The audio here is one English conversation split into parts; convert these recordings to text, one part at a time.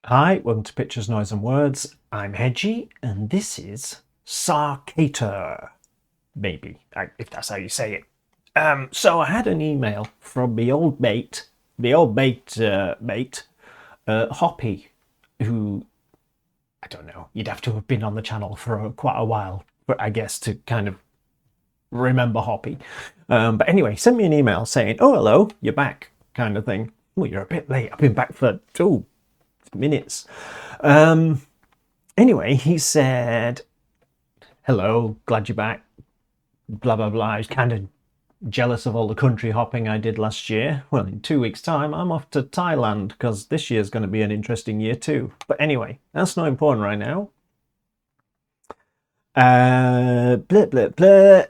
Hi, welcome to Pictures, Noise and Words. I'm Hedgie, and this is SARCATOR. Maybe, if that's how you say it. So I had an email from my old mate, Hoppy, who, I don't know, you'd have to have been on the channel for quite a while, but I guess to kind of remember Hoppy. But anyway, sent me an email saying, "Oh, hello, you're back," kind of thing. Well, you're a bit late. I've been back for 2 minutes. Anyway, he said, "Hello, glad you're back, blah blah blah." I was kind of jealous of all the country hopping I did last year. Well, in 2 weeks time I'm off to Thailand because this year's going to be an interesting year too. But anyway, that's not important right now. Blah blah blah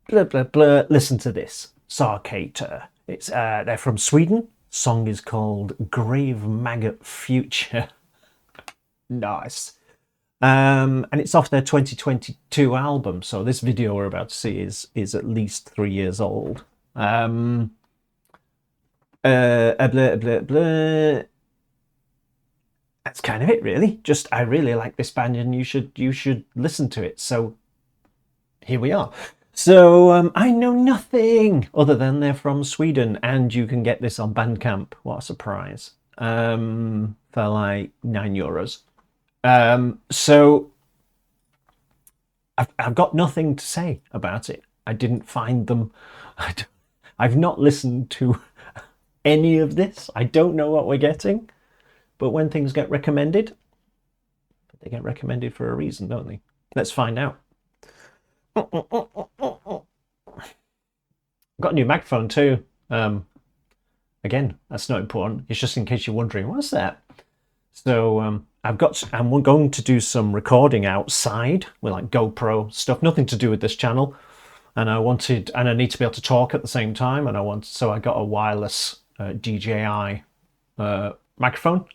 blah blah blah. Listen to this. SARCATOR. It's they're from Sweden. Song is called Grave Maggot Future. Nice. And it's off their 2022 album. So this video we're about to see is at least 3 years old. Blah, blah, blah. That's kind of it, really. Just I really like this band, and you should listen to it. So here we are. So I know nothing other than they're from Sweden, and you can get this on Bandcamp. What a surprise! For like €9. So I've got nothing to say about it. I didn't find them. I've not listened to any of this. I don't know what we're getting. But when things get recommended, they get recommended for a reason, don't they? Let's find out. I've got a new microphone too. Again, that's not important. It's just in case you're wondering, what's that? So I'm going to do some recording outside with like GoPro stuff, nothing to do with this channel. And I need to be able to talk at the same time. So I got a wireless DJI microphone.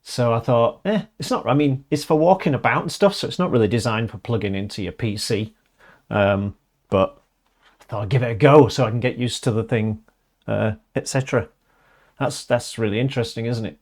So I thought, it's not. I mean, it's for walking about and stuff, so it's not really designed for plugging into your PC. But I thought I'd give it a go so I can get used to the thing, etc. That's really interesting, isn't it?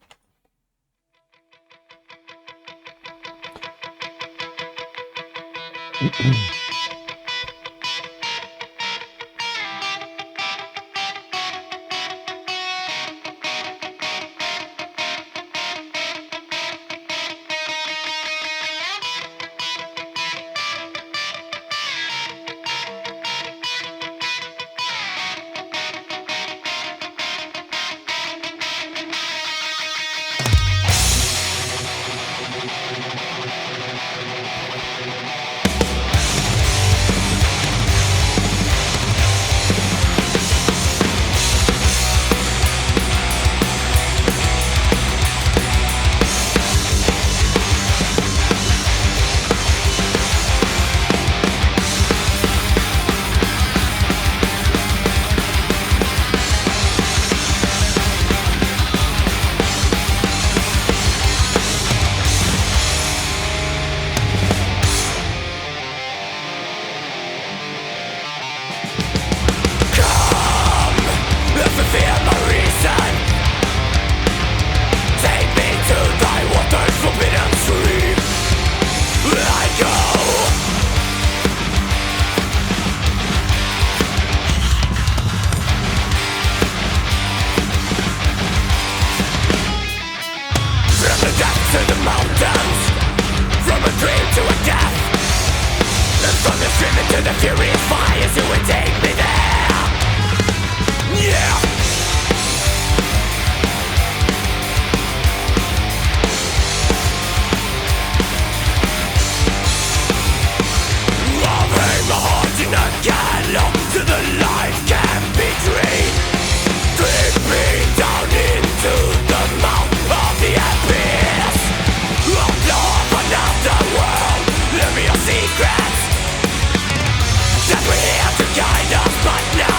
That we have to guide us, but now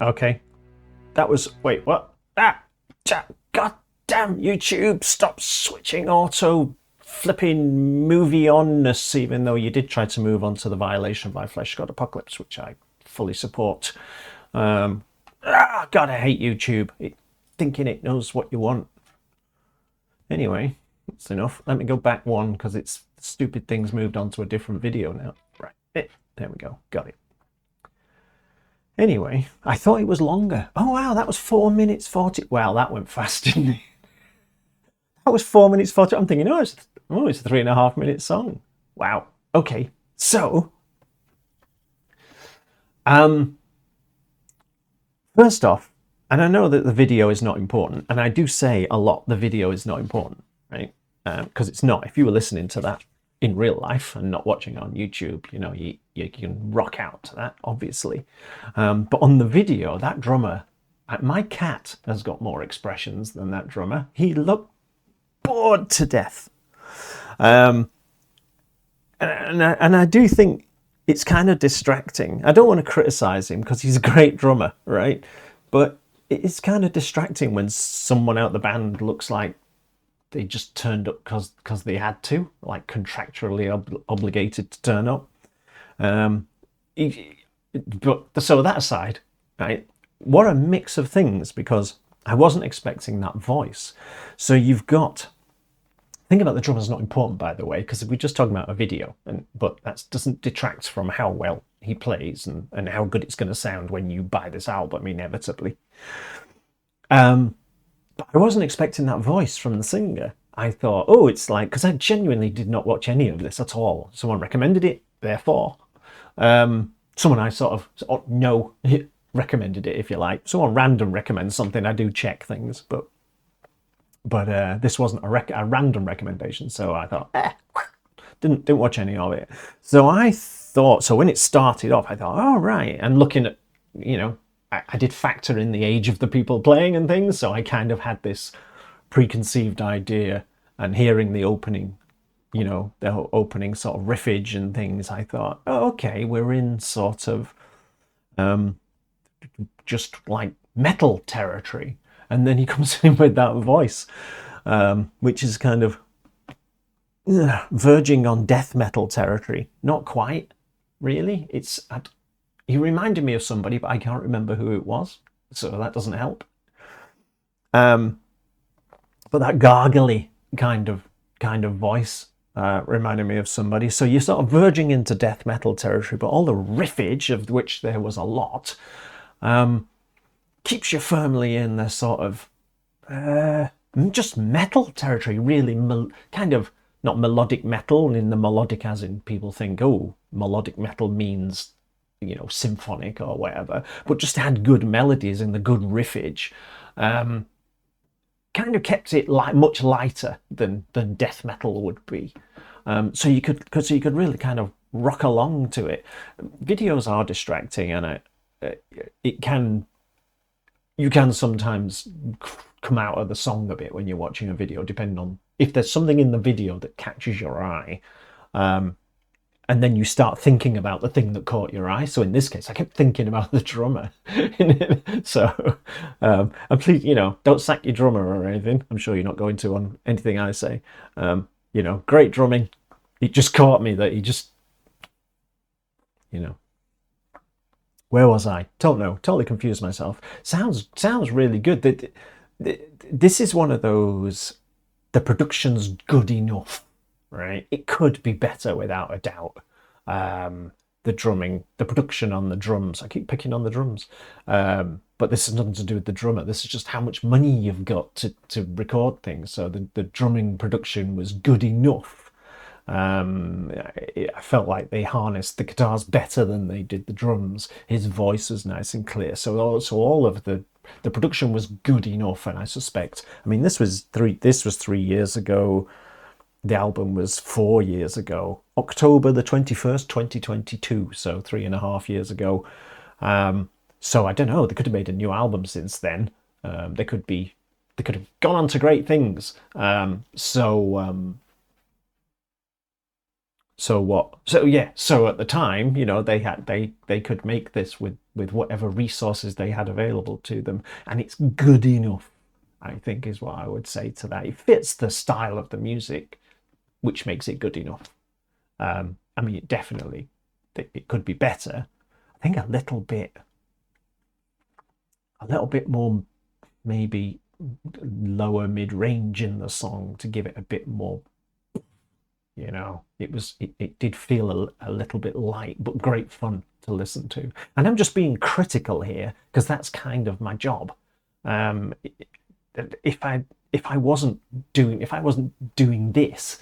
Okay. That was... Wait, what? Ah! God damn, YouTube, stop switching auto flipping movie onness, even though you did try to move on to the violation by Flesh God Apocalypse, which I fully support. God, I hate YouTube. Thinking it knows what you want. Anyway, that's enough. Let me go back one, because it's stupid things moved on to a different video now. Right, there we go. Got it. Anyway, I thought it was longer. Oh, wow, that was 4 minutes 40. Wow, that went fast, didn't it? That was 4 minutes 40. I'm thinking, it's a 3.5 minute song. Wow. Okay, so... First off, and I know that the video is not important, and I do say a lot the video is not important, right? Because it's not. If you were listening to that in real life and not watching on YouTube, you can rock out to that, obviously. But on the video, that drummer, my cat has got more expressions than that drummer. He looked bored to death. And I do think it's kind of distracting. I don't want to criticize him because he's a great drummer, right? But it's kind of distracting when someone out the band looks like they just turned up because they had to, like contractually obligated to turn up. But so that aside, right? What a mix of things, because I wasn't expecting that voice. So you've got... Think about the drummer's not important, by the way, because we're just talking about a video, but that doesn't detract from how well he plays and how good it's going to sound when you buy this album, inevitably. But I wasn't expecting that voice from the singer. I thought, it's like... Because I genuinely did not watch any of this at all. Someone recommended it, therefore. Someone I sort of know recommended it, if you like. Someone random recommends something, I do check things, but this wasn't a random recommendation, so I thought, didn't watch any of it. So I thought, so when it started off, I thought, oh, right. And looking at, I did factor in the age of the people playing and things, so I kind of had this preconceived idea, and hearing the opening, the opening sort of riffage and things, I thought, oh, okay, we're in sort of just like metal territory. And then he comes in with that voice, which is kind of verging on death metal territory. Not quite, really. He reminded me of somebody, but I can't remember who it was, so that doesn't help. But that gargly kind of voice reminded me of somebody. So you're sort of verging into death metal territory, but all the riffage, of which there was a lot, keeps you firmly in the sort of just metal territory, really. Kind of not melodic metal in the melodic as in people think, melodic metal means, symphonic or whatever, but just had good melodies and the good riffage. Kind of kept it much lighter than death metal would be. So you could really kind of rock along to it. Videos are distracting, and you can sometimes come out of the song a bit when you're watching a video, depending on if there's something in the video that catches your eye, and then you start thinking about the thing that caught your eye. So in this case, I kept thinking about the drummer. So, and please, don't sack your drummer or anything. I'm sure you're not going to on anything I say. Great drumming. It just caught me that he just, where was I? Don't know. Totally confused myself. Sounds really good. This is one of those, the production's good enough, right? It could be better without a doubt. The drumming, the production on the drums. I keep picking on the drums. But this has nothing to do with the drummer. This is just how much money you've got to record things. So the drumming production was good enough. I felt like they harnessed the guitars better than they did the drums. His voice was nice and clear. So all of the production was good enough, and I suspect, this was 3 years ago. The album was 4 years ago, October the 21st, 2022. So 3.5 years ago. So I don't know. They could have made a new album since then. They could have gone on to great things. So what? So yeah. So at the time, they could make this with with whatever resources they had available to them, and it's good enough, I think, is what I would say to that. It fits the style of the music, which makes it good enough. I mean, definitely, it could be better. I think a little bit more, maybe lower mid-range in the song to give it a bit more, you know. It did feel a little bit light, but great fun to listen to. And I'm just being critical here because that's kind of my job. If I wasn't doing this,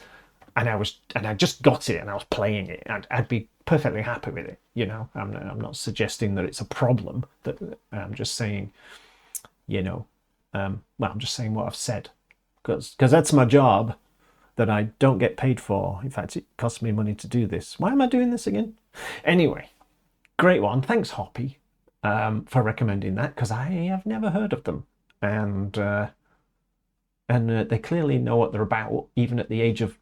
and I just got it and I was playing it, I'd be perfectly happy with it. You know, I'm not suggesting that it's a problem. That I'm just saying, you know, well, I'm just saying what I've said, because that's my job that I don't get paid for. In fact, it costs me money to do this. Why am I doing this again? Anyway, great one. Thanks, Hoppy, for recommending that, because I have never heard of them, and they clearly know what they're about, even at the age of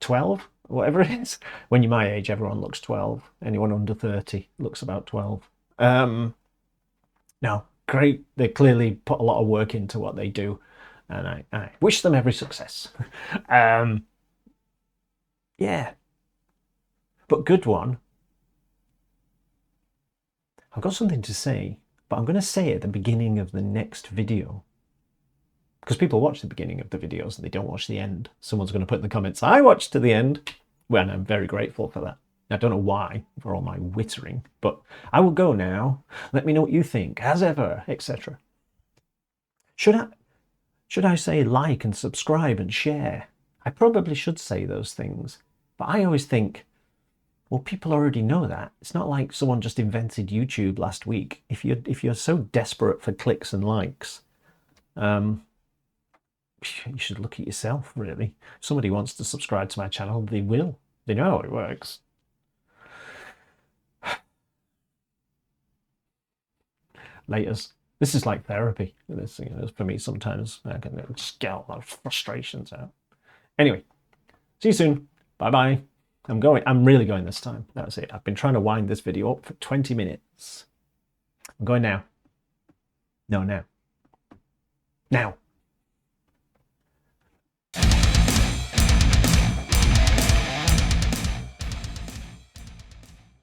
12, whatever it is. When you're my age, everyone looks 12. Anyone under 30 looks about 12. No, great. They clearly put a lot of work into what they do, and I wish them every success. Yeah, but good one. I've got something to say, but I'm going to say it at the beginning of the next video, because people watch the beginning of the videos and they don't watch the end. Someone's going to put in the comments, I watched to the end. Well, and I'm very grateful for that. I don't know why, for all my wittering, but I will go now. Let me know what you think, as ever, etc. Should I say like and subscribe and share? I probably should say those things, but I always think, well, people already know that. It's not like someone just invented YouTube last week. If you're so desperate for clicks and likes, you should look at yourself, really. If somebody wants to subscribe to my channel, they will. They know how it works. Laters. This is like therapy. This, you know, for me sometimes. I can just get all my frustrations out. Anyway, see you soon. Bye-bye. I'm really going this time. That's it. I've been trying to wind this video up for 20 minutes. I'm going now. No, now. Now.